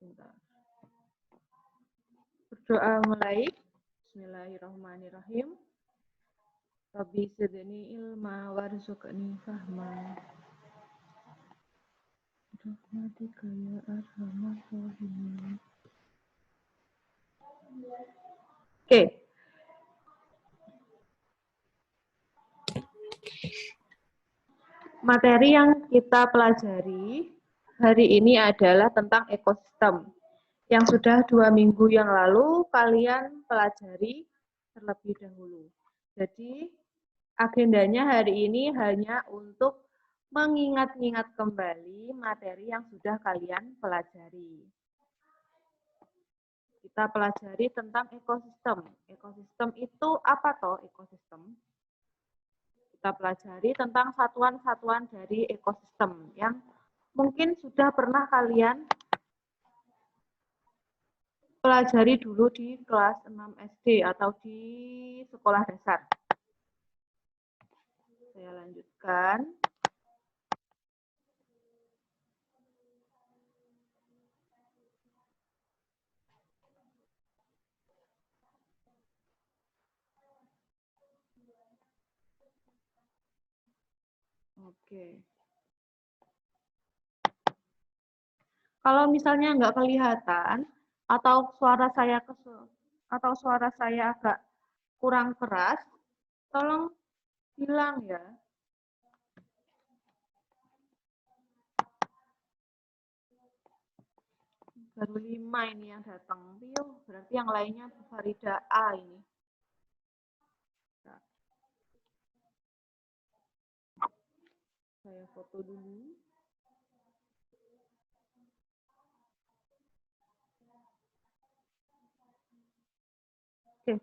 Bentar. Berdoa mulai. Bismillahirrahmanirrahim. Rabbi zidni ilma warzuqni fahma. Rahmatika ya arhamar rahimin. Oke. Materi yang kita pelajari hari ini adalah tentang ekosistem. Yang sudah 2 minggu yang lalu kalian pelajari terlebih dahulu. Jadi agendanya hari ini hanya untuk mengingat-ingat kembali materi yang sudah kalian pelajari. Kita pelajari tentang ekosistem. Ekosistem itu apa toh ekosistem? Kita pelajari tentang satuan-satuan dari ekosistem yang mungkin sudah pernah kalian pelajari dulu di kelas 6 SD atau di sekolah dasar. Saya lanjutkan. Oke. Kalau misalnya nggak kelihatan atau suara saya agak kurang keras, tolong bilang ya. Baru 5 ini yang datang. Berarti yang lainnya Bu Farida A ini. Saya foto dulu. Oke.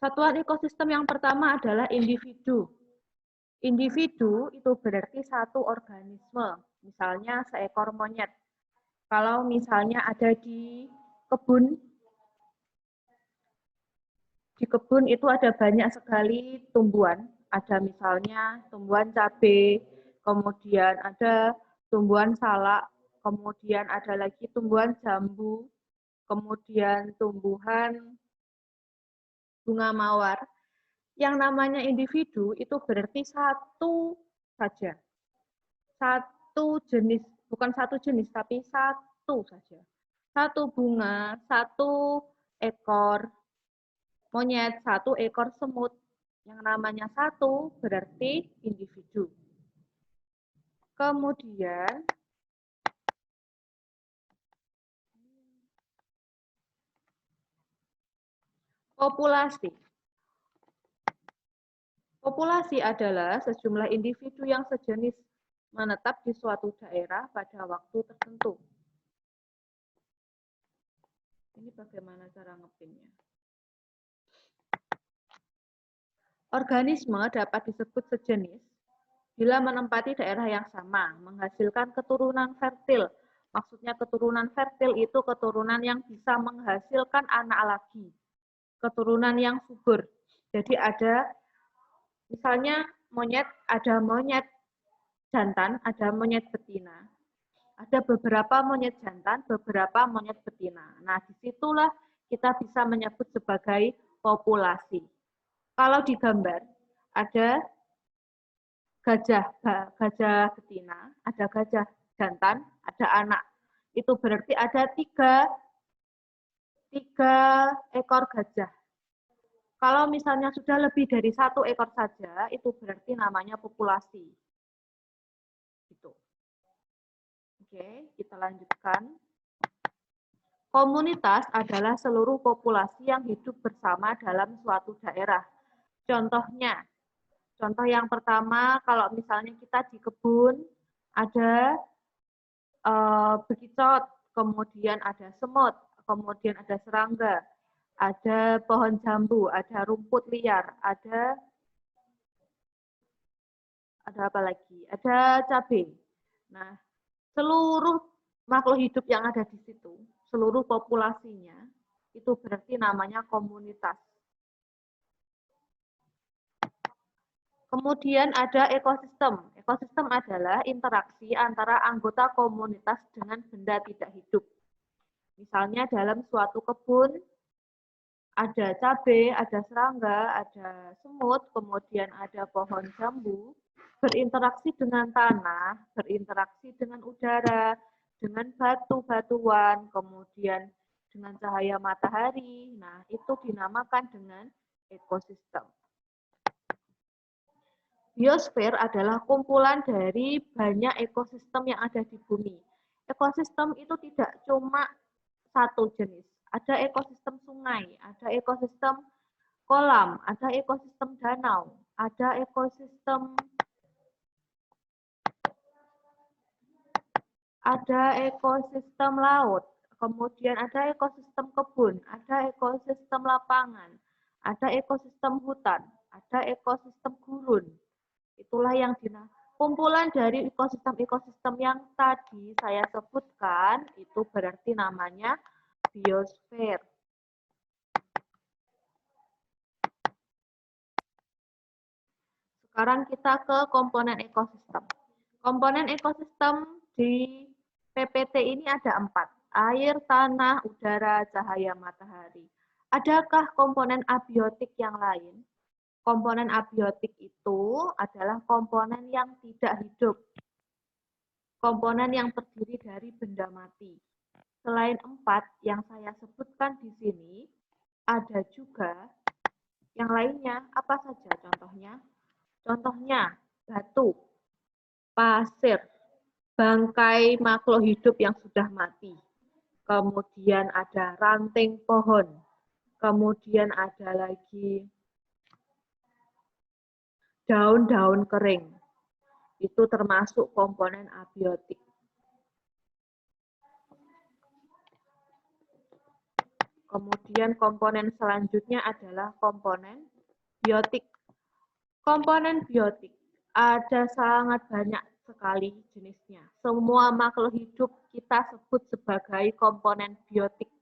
Satuan ekosistem yang pertama adalah individu. Individu itu berarti satu organisme, misalnya seekor monyet. Kalau misalnya ada di kebun itu ada banyak sekali tumbuhan. Ada misalnya tumbuhan cabai, kemudian ada tumbuhan salak, kemudian ada lagi tumbuhan jambu, kemudian tumbuhan bunga mawar. Yang namanya individu itu berarti satu saja. Satu jenis, bukan satu jenis, tapi satu saja. Satu bunga, satu ekor monyet, satu ekor semut. Yang namanya satu berarti individu. Kemudian populasi. Populasi adalah sejumlah individu yang sejenis menetap di suatu daerah pada waktu tertentu. Ini bagaimana cara ngepinnya? Organisme dapat disebut sejenis bila menempati daerah yang sama, menghasilkan keturunan fertil. Maksudnya keturunan fertil itu keturunan yang bisa menghasilkan anak lagi. Keturunan yang subur. Jadi ada, misalnya monyet, ada monyet jantan, ada monyet betina. Ada beberapa monyet jantan, beberapa monyet betina. Nah, disitulah kita bisa menyebut sebagai populasi. Kalau di gambar, ada gajah betina, ada gajah jantan, ada anak. Itu berarti ada tiga ekor gajah. Kalau misalnya sudah lebih dari satu ekor saja, itu berarti namanya populasi. Gitu. Oke, kita lanjutkan. Komunitas adalah seluruh populasi yang hidup bersama dalam suatu daerah. Contohnya, contoh yang pertama, kalau misalnya kita di kebun, ada bekicot, kemudian ada semut, kemudian ada serangga, ada pohon jambu, ada rumput liar, ada apa lagi? Ada cabai. Nah, seluruh makhluk hidup yang ada di situ, seluruh populasinya, itu berarti namanya komunitas. Kemudian ada ekosistem. Ekosistem adalah interaksi antara anggota komunitas dengan benda tidak hidup. Misalnya dalam suatu kebun, ada cabai, ada serangga, ada semut, kemudian ada pohon jambu, berinteraksi dengan tanah, berinteraksi dengan udara, dengan batu-batuan, kemudian dengan cahaya matahari. Nah, itu dinamakan dengan ekosistem. Biosfer adalah kumpulan dari banyak ekosistem yang ada di bumi. Ekosistem itu tidak cuma satu jenis. Ada ekosistem sungai, ada ekosistem kolam, ada ekosistem danau, ada ekosistem laut, kemudian ada ekosistem kebun, ada ekosistem lapangan, ada ekosistem hutan, ada ekosistem gurun. Itulah yang kumpulan dari ekosistem-ekosistem yang tadi saya sebutkan, itu berarti namanya biosfer. Sekarang kita ke komponen ekosistem. Komponen ekosistem di PPT ini ada 4. Air, tanah, udara, cahaya matahari. Adakah komponen abiotik yang lain? Komponen abiotik itu adalah komponen yang tidak hidup. Komponen yang terdiri dari benda mati. Selain 4 yang saya sebutkan di sini, ada juga yang lainnya. Apa saja contohnya? Contohnya, batu, pasir, bangkai makhluk hidup yang sudah mati. Kemudian ada ranting pohon. Kemudian ada lagi daun-daun kering. Itu termasuk komponen abiotik. Kemudian komponen selanjutnya adalah komponen biotik. Komponen biotik ada sangat banyak sekali jenisnya. Semua makhluk hidup kita sebut sebagai komponen biotik.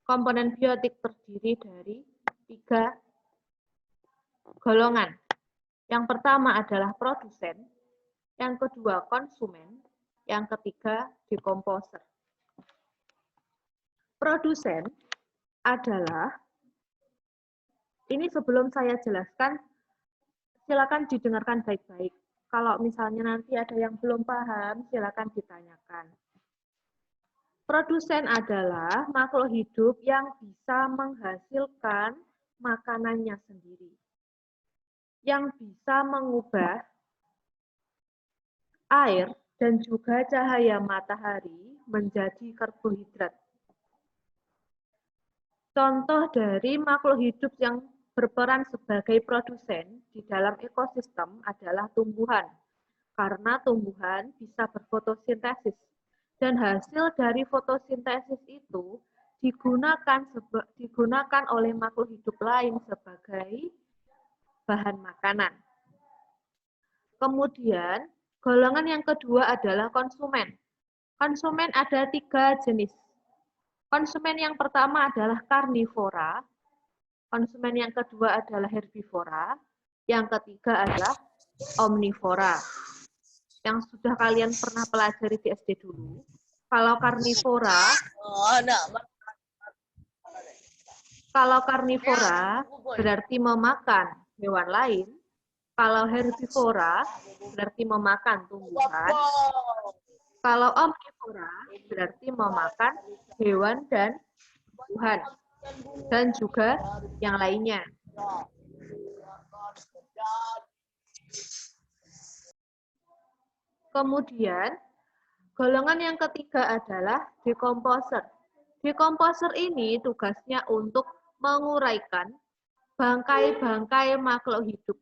Komponen biotik terdiri dari 3 golongan. Yang pertama adalah produsen, yang kedua konsumen, yang ketiga dekomposer. Produsen adalah, ini sebelum saya jelaskan, silakan didengarkan baik-baik. Kalau misalnya nanti ada yang belum paham, silakan ditanyakan. Produsen adalah makhluk hidup yang bisa menghasilkan makanannya sendiri, yang bisa mengubah air dan juga cahaya matahari menjadi karbohidrat. Contoh dari makhluk hidup yang berperan sebagai produsen di dalam ekosistem adalah tumbuhan, karena tumbuhan bisa berfotosintesis, dan hasil dari fotosintesis itu digunakan oleh makhluk hidup lain sebagai bahan makanan. Kemudian, golongan yang kedua adalah konsumen. Konsumen ada 3 jenis. Konsumen yang pertama adalah karnivora, konsumen yang kedua adalah herbivora, yang ketiga adalah omnivora. Yang sudah kalian pernah pelajari di SD dulu. Kalau karnivora berarti memakan hewan lain. Kalau herbivora berarti memakan tumbuhan. Kalau omnivora berarti memakan hewan dan tumbuhan. Dan juga yang lainnya. Kemudian, golongan yang ketiga adalah dekomposer. Dekomposer ini tugasnya untuk menguraikan bangkai-bangkai makhluk hidup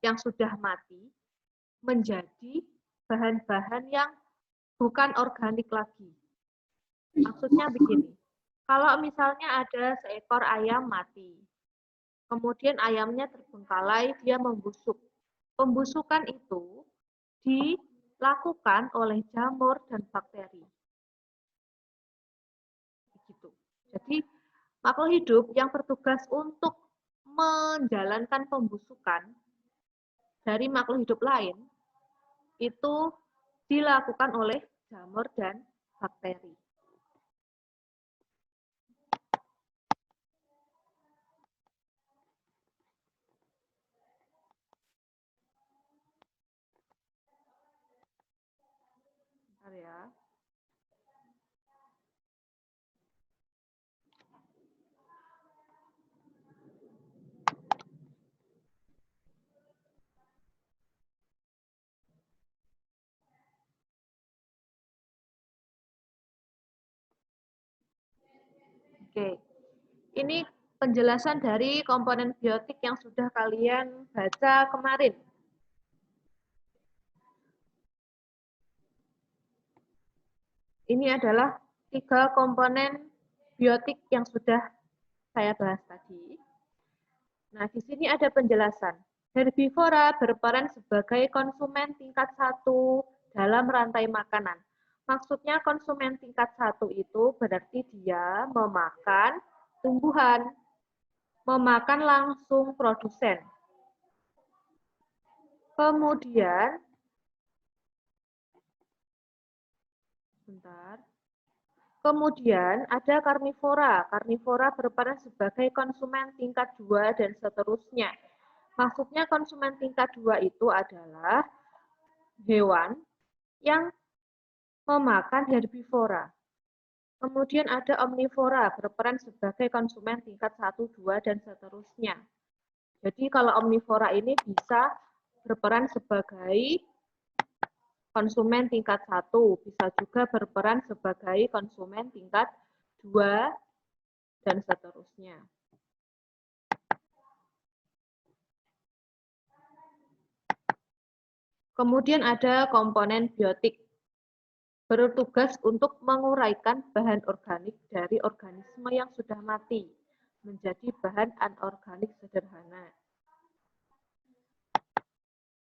yang sudah mati menjadi bahan-bahan yang bukan organik lagi. Maksudnya begini, kalau misalnya ada seekor ayam mati, kemudian ayamnya terbengkalai, dia membusuk. Pembusukan itu dilakukan oleh jamur dan bakteri. Begitu. Jadi, makhluk hidup yang bertugas untuk menjalankan pembusukan dari makhluk hidup lain itu dilakukan oleh jamur dan bakteri. Bentar ya. Oke, ini penjelasan dari komponen biotik yang sudah kalian baca kemarin. Ini adalah 3 komponen biotik yang sudah saya bahas tadi. Nah, di sini ada penjelasan. Herbivora berperan sebagai konsumen tingkat 1 dalam rantai makanan. Maksudnya konsumen tingkat 1 itu berarti dia memakan tumbuhan, memakan langsung produsen. Kemudian, kemudian ada karnivora. Karnivora berperan sebagai konsumen tingkat 2 dan seterusnya. Maksudnya konsumen tingkat 2 itu adalah hewan yang memakan herbivora. Kemudian ada omnivora, berperan sebagai konsumen tingkat 1, 2, dan seterusnya. Jadi kalau omnivora ini bisa berperan sebagai konsumen tingkat 1, bisa juga berperan sebagai konsumen tingkat 2, dan seterusnya. Kemudian ada komponen biotik, bertugas untuk menguraikan bahan organik dari organisme yang sudah mati menjadi bahan anorganik sederhana.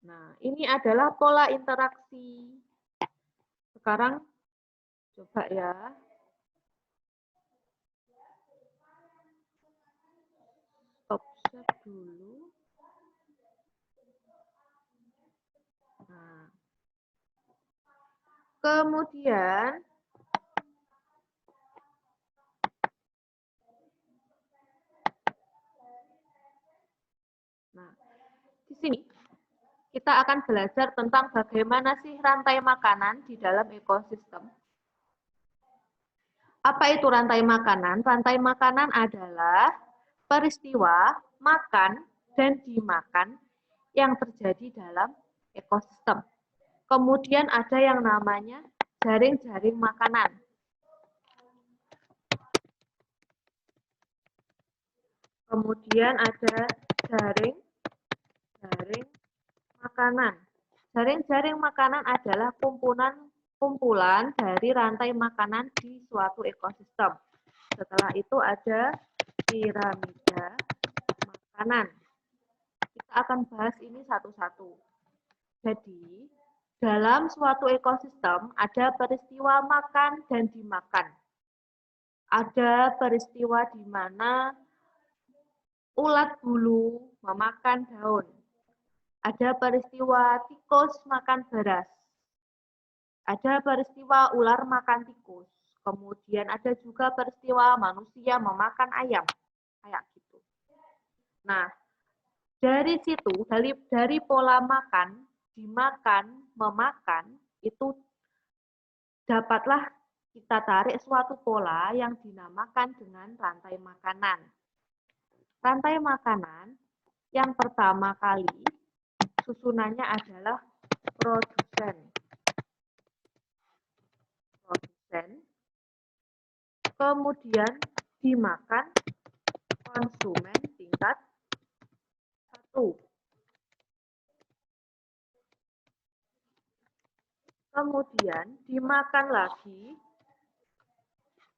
Nah, ini adalah pola interaksi. Sekarang coba ya. Stop share dulu. Nah, kemudian di sini kita akan belajar tentang bagaimana sih rantai makanan di dalam ekosistem. Apa itu rantai makanan? Rantai makanan adalah peristiwa makan dan dimakan yang terjadi dalam ekosistem. Kemudian ada yang namanya jaring-jaring makanan. Kemudian ada jaring-jaring makanan. Jaring-jaring makanan adalah kumpulan dari rantai makanan di suatu ekosistem. Setelah itu ada piramida makanan. Kita akan bahas ini satu-satu. Jadi, dalam suatu ekosistem ada peristiwa makan dan dimakan. Ada peristiwa di mana ulat bulu memakan daun. Ada peristiwa tikus makan beras. Ada peristiwa ular makan tikus. Kemudian ada juga peristiwa manusia memakan ayam. Kayak gitu. Nah, dari situ, dari pola makan, dimakan, memakan, itu dapatlah kita tarik suatu pola yang dinamakan dengan rantai makanan. Rantai makanan yang pertama kali susunannya adalah produsen. Kemudian dimakan konsumen tingkat 1. Kemudian dimakan lagi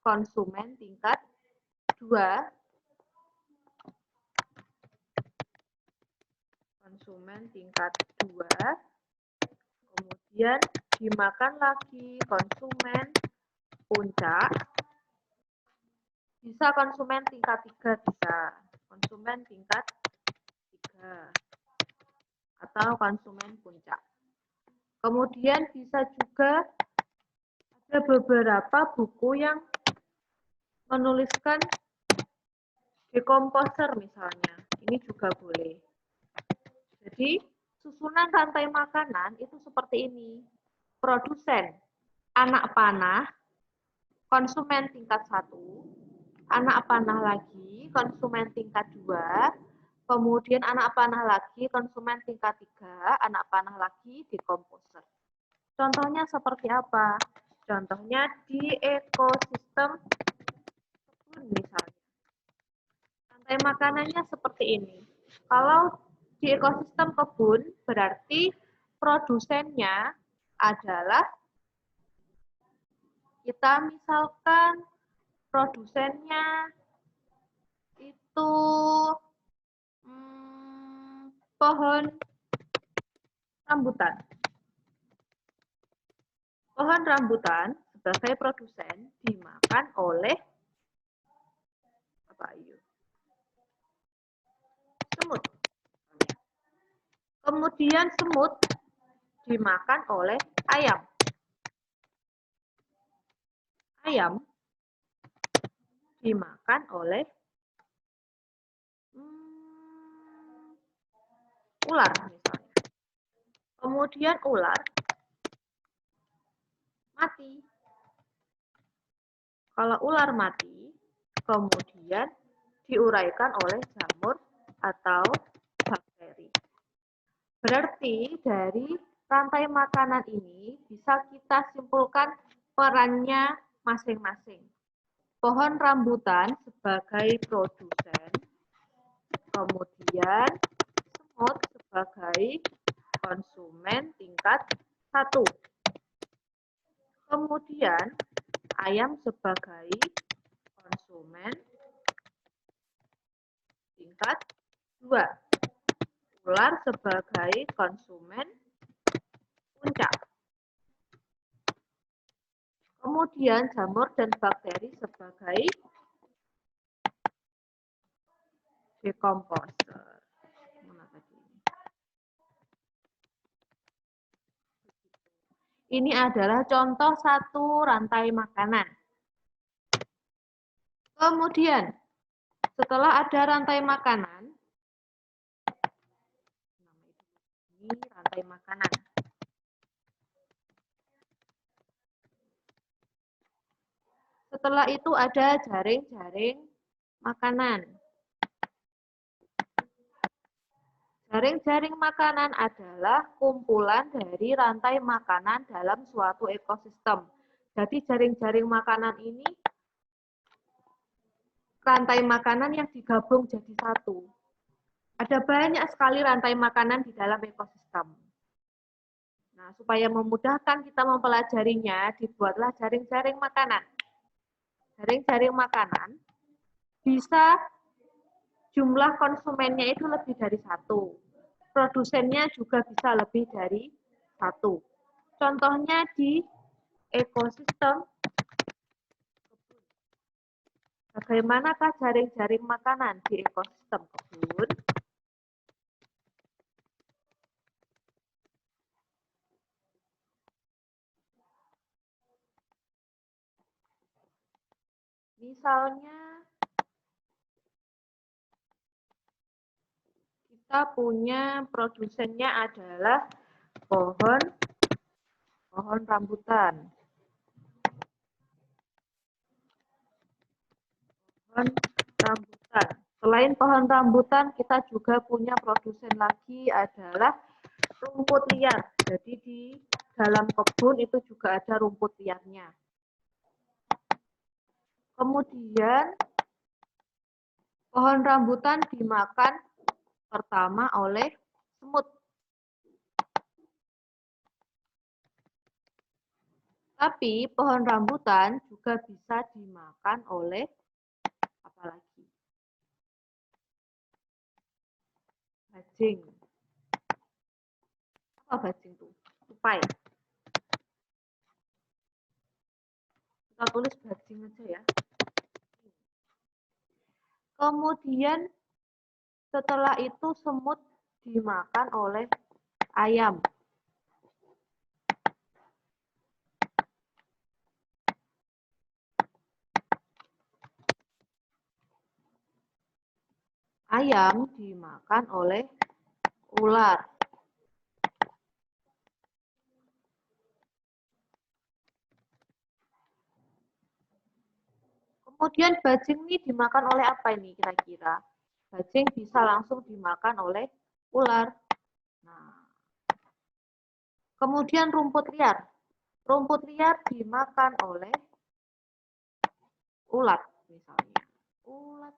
konsumen tingkat 2. Konsumen tingkat 2. Kemudian dimakan lagi konsumen puncak. Bisa konsumen tingkat 3 bisa. konsumen tingkat 3 atau konsumen puncak. Kemudian bisa juga ada beberapa buku yang menuliskan decomposer misalnya. Ini juga boleh. Jadi, susunan rantai makanan itu seperti ini. Produsen, anak panah, konsumen tingkat 1, anak panah lagi, konsumen tingkat 2, kemudian anak panah lagi, konsumen tingkat 3, anak panah lagi, decomposer. Contohnya seperti apa? Contohnya di ekosistem kebun misalnya. Rantai makanannya seperti ini. Kalau di ekosistem kebun, berarti produsennya adalah, kita misalkan produsennya itu pohon rambutan. Pohon rambutan sebagai produsen dimakan oleh apa? Semut. Kemudian semut dimakan oleh ayam. Ayam dimakan oleh ular misalnya. Kemudian ular mati. Kalau ular mati, kemudian diuraikan oleh jamur atau bakteri. Berarti dari rantai makanan ini bisa kita simpulkan perannya masing-masing. Pohon rambutan sebagai produsen, kemudian semut sebagai konsumen tingkat 1. Kemudian ayam sebagai konsumen tingkat 2. Ular sebagai konsumen puncak. Kemudian jamur dan bakteri sebagai decomposer. Ini adalah contoh satu rantai makanan. Kemudian, setelah ada rantai makanan, ini rantai makanan. Setelah itu ada jaring-jaring makanan. Jaring-jaring makanan adalah kumpulan dari rantai makanan dalam suatu ekosistem. Jadi jaring-jaring makanan ini rantai makanan yang digabung jadi satu. Ada banyak sekali rantai makanan di dalam ekosistem. Nah, supaya memudahkan kita mempelajarinya, dibuatlah jaring-jaring makanan. Jaring-jaring makanan bisa jumlah konsumennya itu lebih dari 1. Produsennya juga bisa lebih dari 1. Contohnya di ekosistem kebun. Bagaimanakah jaring-jaring makanan di ekosistem kebun? Misalnya, kita punya produsennya adalah pohon rambutan. Pohon rambutan. Selain pohon rambutan, kita juga punya produsen lagi adalah rumput liar. Jadi di dalam kebun itu juga ada rumput liarnya. Kemudian pohon rambutan dimakan pertama oleh semut. Tapi pohon rambutan juga bisa dimakan oleh apa lagi? Bajing. Apa bajing itu? Tupai. Kita tulis bajing aja ya. Kemudian Setelah itu semut dimakan oleh ayam. Ayam dimakan oleh ular. Kemudian bajing ini dimakan oleh apa ini kira-kira? Bajing bisa langsung dimakan oleh ular. Nah, kemudian rumput liar. Rumput liar dimakan oleh ulat misalnya. Ulat.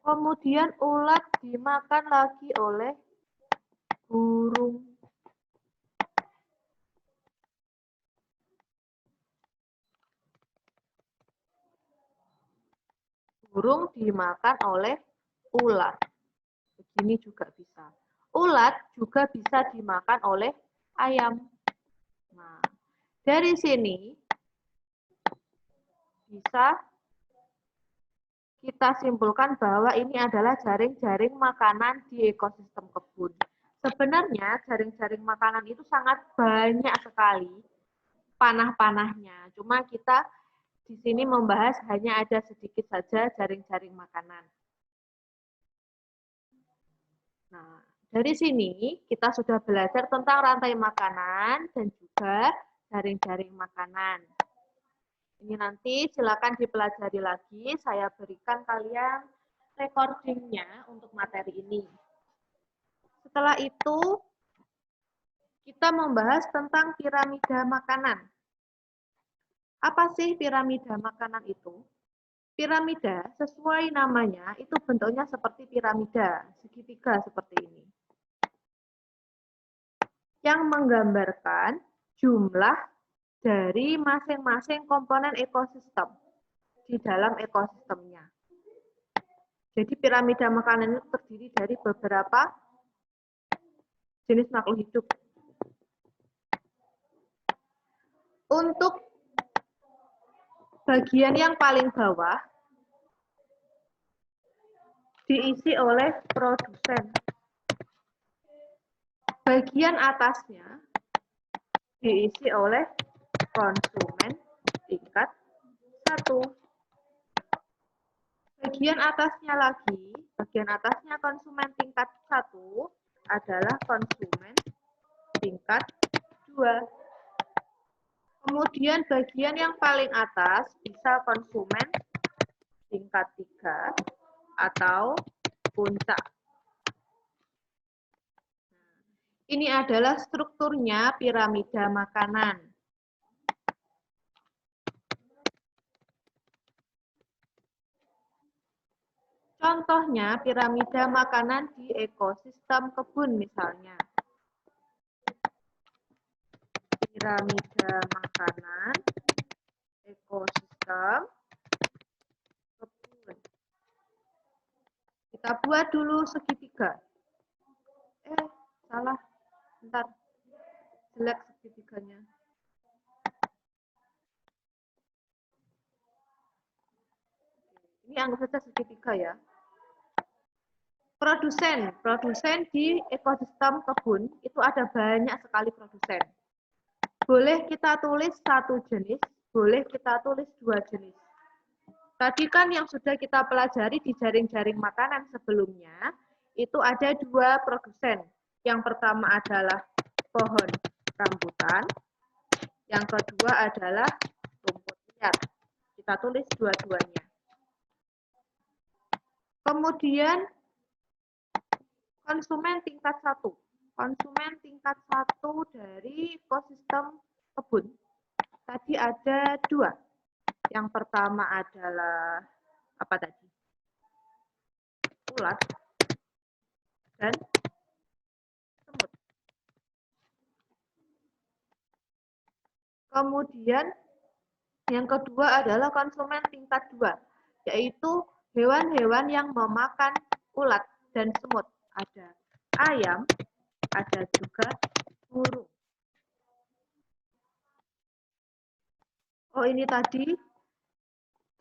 Kemudian ulat dimakan lagi oleh burung. Burung dimakan oleh ulat. Begini juga bisa. Ulat juga bisa dimakan oleh ayam. Nah, dari sini bisa kita simpulkan bahwa ini adalah jaring-jaring makanan di ekosistem kebun. Sebenarnya jaring-jaring makanan itu sangat banyak sekali panah-panahnya. Cuma kita di sini membahas hanya ada sedikit saja jaring-jaring makanan. Nah, dari sini kita sudah belajar tentang rantai makanan dan juga jaring-jaring makanan. Ini nanti silakan dipelajari lagi, saya berikan kalian recordingnya untuk materi ini. Setelah itu, kita membahas tentang piramida makanan. Apa sih piramida makanan itu? Piramida sesuai namanya itu bentuknya seperti piramida, segitiga seperti ini. Yang menggambarkan jumlah dari masing-masing komponen ekosistem di dalam ekosistemnya. Jadi piramida makanan itu terdiri dari beberapa jenis makhluk hidup. Untuk bagian yang paling bawah diisi oleh produsen. Bagian atasnya diisi oleh konsumen tingkat 1. Bagian atasnya lagi, bagian atasnya konsumen tingkat 1 adalah konsumen tingkat 2. Kemudian bagian yang paling atas bisa konsumen tingkat 3 atau puncak. Ini adalah strukturnya piramida makanan. Contohnya piramida makanan di ekosistem kebun misalnya. Piramida makanan ekosistem kebun. Kita buat dulu segitiga. Salah. Bentar. Jelek segitiganya. Ini anggap saja segitiga ya. Produsen di ekosistem kebun itu ada banyak sekali produsen. Boleh kita tulis satu jenis, boleh kita tulis 2 jenis. Tadi kan yang sudah kita pelajari di jaring-jaring makanan sebelumnya, itu ada 2 produsen. Yang pertama adalah pohon rambutan, yang kedua adalah rumput liar. Kita tulis dua-duanya. Kemudian konsumen tingkat 1. Konsumen tingkat 1 dari ekosistem kebun. Tadi ada 2. Yang pertama adalah apa tadi? Ulat dan semut. Kemudian yang kedua adalah konsumen tingkat 2, yaitu hewan-hewan yang memakan ulat dan semut. Ada ayam, ada juga burung. Oh, ini tadi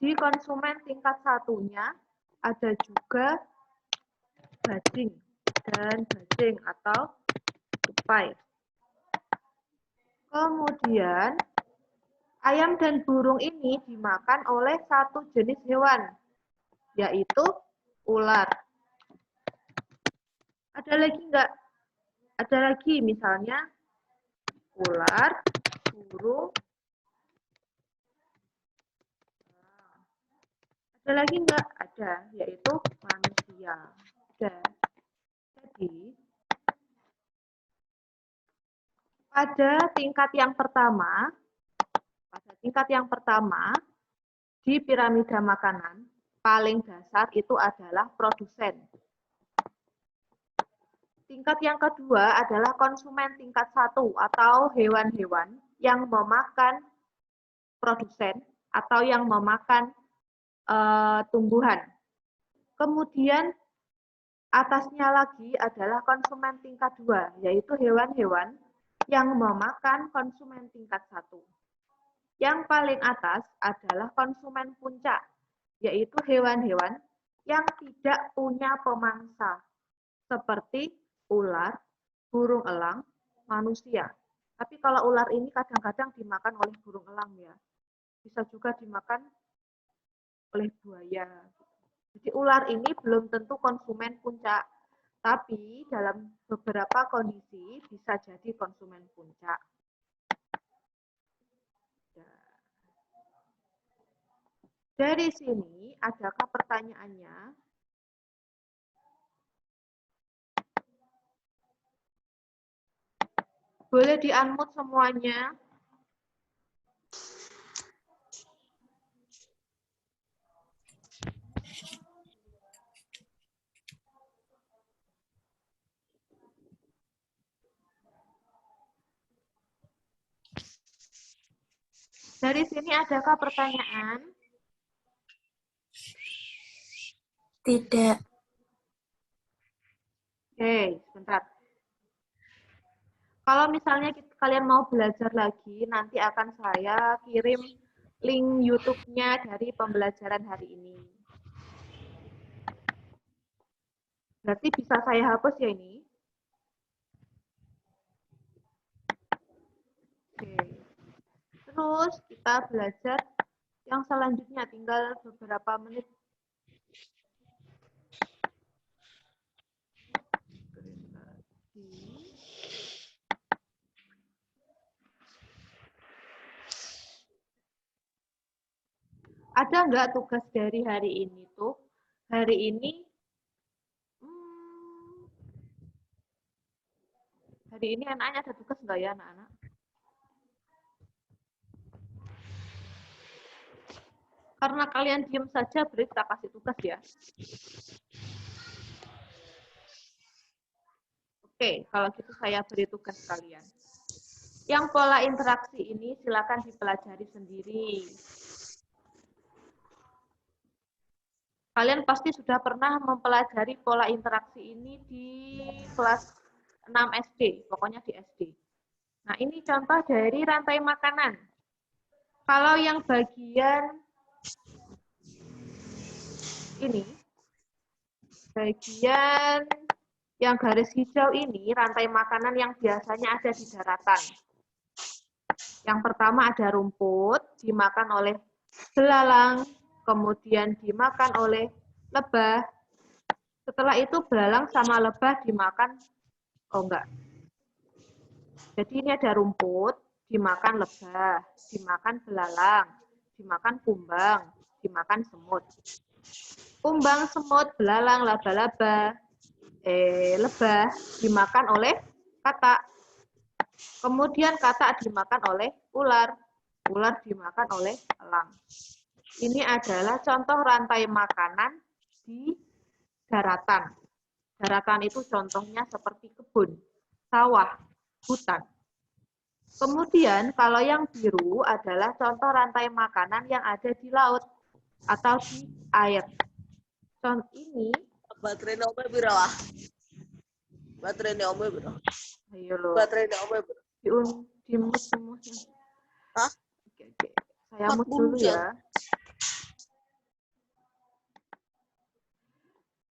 di konsumen tingkat satunya ada juga bajing dan bajing atau tupai. Kemudian ayam dan burung ini dimakan oleh satu jenis hewan, yaitu ular. Ada lagi enggak? Ada lagi misalnya ular, burung. Ada lagi enggak? Ada, yaitu manusia. Ada. Jadi, pada tingkat yang pertama di piramida makanan, paling dasar itu adalah produsen. Tingkat yang kedua adalah konsumen tingkat 1 atau hewan-hewan yang memakan produsen atau yang memakan tumbuhan. Kemudian atasnya lagi adalah konsumen tingkat 2, yaitu hewan-hewan yang memakan konsumen tingkat 1. Yang paling atas adalah konsumen puncak, yaitu hewan-hewan yang tidak punya pemangsa, seperti ular, burung elang, manusia. Tapi kalau ular ini kadang-kadang dimakan oleh burung elang ya. Bisa juga dimakan oleh buaya. Jadi ular ini belum tentu konsumen puncak, tapi dalam beberapa kondisi bisa jadi konsumen puncak. Dari sini, adakah pertanyaannya? Boleh di-unmute semuanya. Dari sini adakah pertanyaan? Tidak. Oke, sebentar. Kalau misalnya kalian mau belajar lagi, nanti akan saya kirim link YouTube-nya dari pembelajaran hari ini. Berarti bisa saya hapus ya ini? Oke. Terus kita belajar yang selanjutnya, tinggal beberapa menit. Ada nggak tugas dari hari ini tuh? Hari ini anaknya ada tugas nggak ya anak-anak? Karena kalian diem saja, beri kita kasih tugas ya. Oke, kalau gitu saya beri tugas kalian. Yang pola interaksi ini silakan dipelajari sendiri. Kalian pasti sudah pernah mempelajari pola interaksi ini di kelas 6 SD, pokoknya di SD. Nah, ini contoh dari rantai makanan. Kalau yang bagian ini, bagian yang garis hijau ini, rantai makanan yang biasanya ada di daratan. Yang pertama ada rumput, dimakan oleh belalang, kemudian dimakan oleh lebah. Setelah itu belalang sama lebah dimakan, oh enggak. Jadi ini ada rumput, dimakan lebah, dimakan belalang, dimakan kumbang, dimakan semut. Kumbang, semut, belalang, laba-laba, lebah dimakan oleh katak. Kemudian katak dimakan oleh ular. Ular dimakan oleh elang. Ini adalah contoh rantai makanan di daratan. Daratan itu contohnya seperti kebun, sawah, hutan. Kemudian kalau yang biru adalah contoh rantai makanan yang ada di laut atau di air. Contoh ini baterainya omnya piro ah? Baterainya omnya piro? ayo lo. Baterainya omnya piro? Di semua. Hah? Oke. Saya mute dulu ya.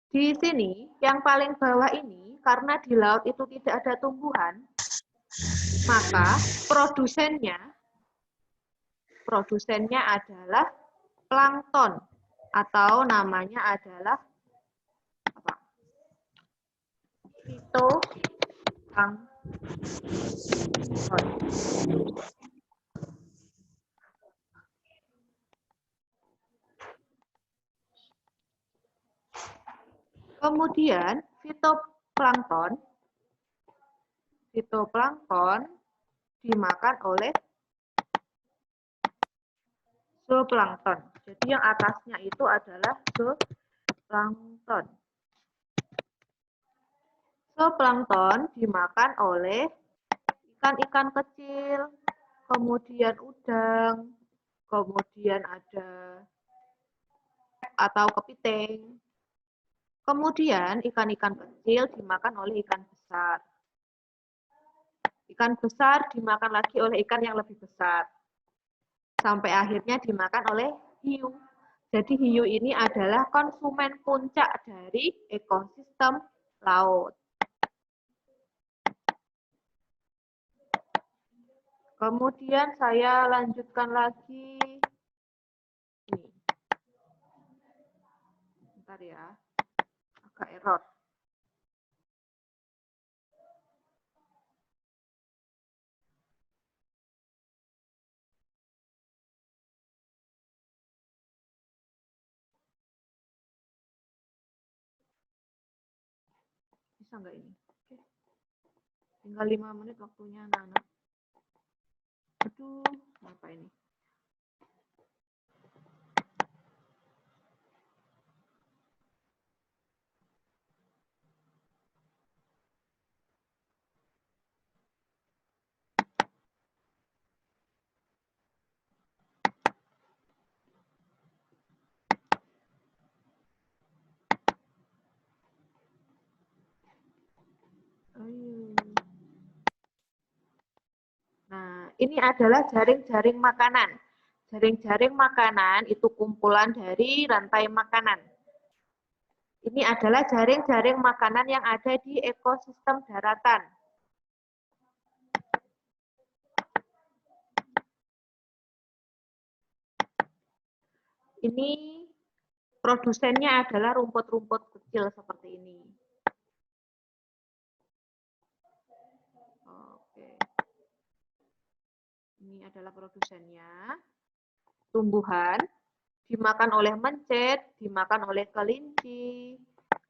Di sini, yang paling bawah ini, karena di laut itu tidak ada tumbuhan, maka produsennya adalah plankton, atau namanya adalah apa? Fitoplankton. Kemudian fitoplankton dimakan oleh zooplankton. Jadi yang atasnya itu adalah zooplankton. Zooplankton dimakan oleh ikan-ikan kecil, kemudian udang, kemudian ada atau kepiting. Kemudian ikan-ikan kecil dimakan oleh ikan besar. Ikan besar dimakan lagi oleh ikan yang lebih besar. Sampai akhirnya dimakan oleh hiu. Jadi hiu ini adalah konsumen puncak dari ekosistem laut. Kemudian saya lanjutkan lagi. Ini. Bentar ya. Agak error. Bisa nggak ini? Oke. Tinggal 5 menit waktunya anak-anak. Aduh, apa ini? Nah, ini adalah jaring-jaring makanan. Jaring-jaring makanan itu kumpulan dari rantai makanan. Ini adalah jaring-jaring makanan yang ada di ekosistem daratan. Ini produsennya adalah rumput-rumput kecil seperti ini. Oke. Ini adalah produsennya. Tumbuhan dimakan oleh mencit, dimakan oleh kelinci,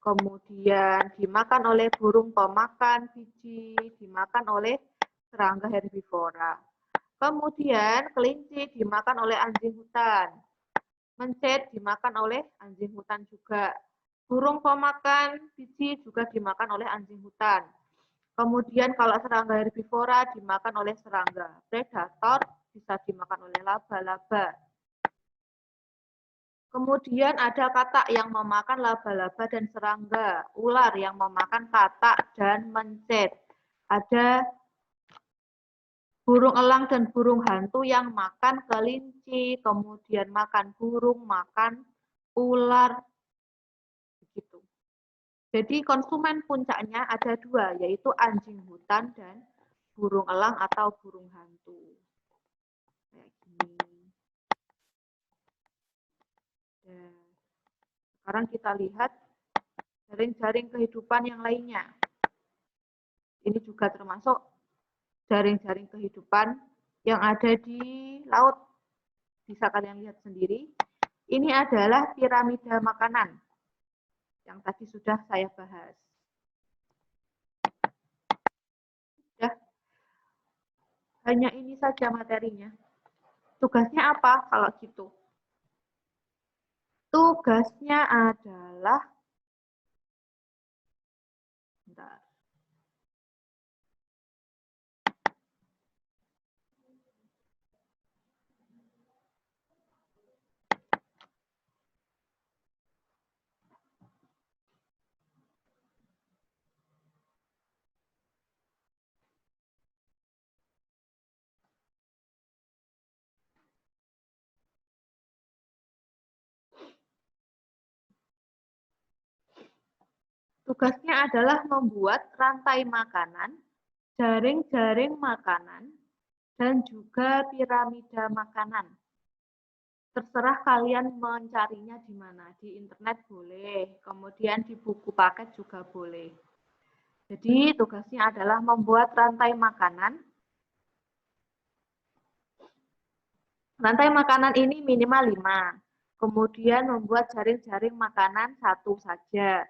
kemudian dimakan oleh burung pemakan biji, dimakan oleh serangga herbivora. Kemudian kelinci dimakan oleh anjing hutan. Mencit dimakan oleh anjing hutan juga. Burung pemakan biji juga dimakan oleh anjing hutan. Kemudian kalau serangga herbivora dimakan oleh serangga. Predator bisa dimakan oleh laba-laba. Kemudian ada katak yang memakan laba-laba dan serangga. Ular yang memakan katak dan mencit. Ada burung elang dan burung hantu yang makan kelinci, kemudian makan burung, makan ular. Begitu. Jadi konsumen puncaknya ada dua, yaitu anjing hutan dan burung elang atau burung hantu. Kayak gini. Dan sekarang kita lihat jaring-jaring kehidupan yang lainnya. Ini juga termasuk jaring-jaring kehidupan yang ada di laut. Bisa kalian lihat sendiri. Ini adalah piramida makanan yang tadi sudah saya bahas. Ya, hanya ini saja materinya. Tugasnya apa kalau gitu? Tugasnya adalah, bentar. Tugasnya adalah membuat rantai makanan, jaring-jaring makanan, dan juga piramida makanan. Terserah kalian mencarinya di mana. Di internet boleh, kemudian di buku paket juga boleh. Jadi tugasnya adalah membuat rantai makanan. Rantai makanan ini minimal 5. Kemudian membuat jaring-jaring makanan 1 saja.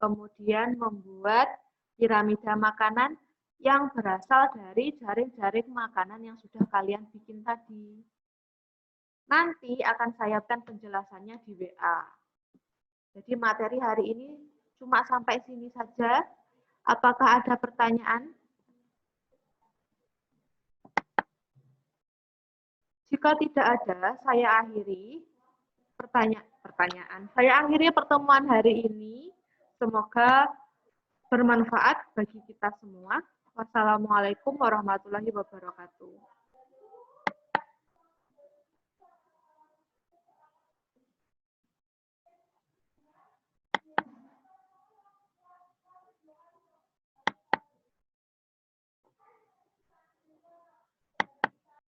Kemudian membuat piramida makanan yang berasal dari jaring-jaring makanan yang sudah kalian bikin tadi. Nanti akan saya berikan penjelasannya di WA. Jadi materi hari ini cuma sampai sini saja. Apakah ada pertanyaan? Jika tidak ada, saya akhiri pertanyaan. Saya akhiri pertemuan hari ini. Semoga bermanfaat bagi kita semua. Wassalamualaikum warahmatullahi wabarakatuh.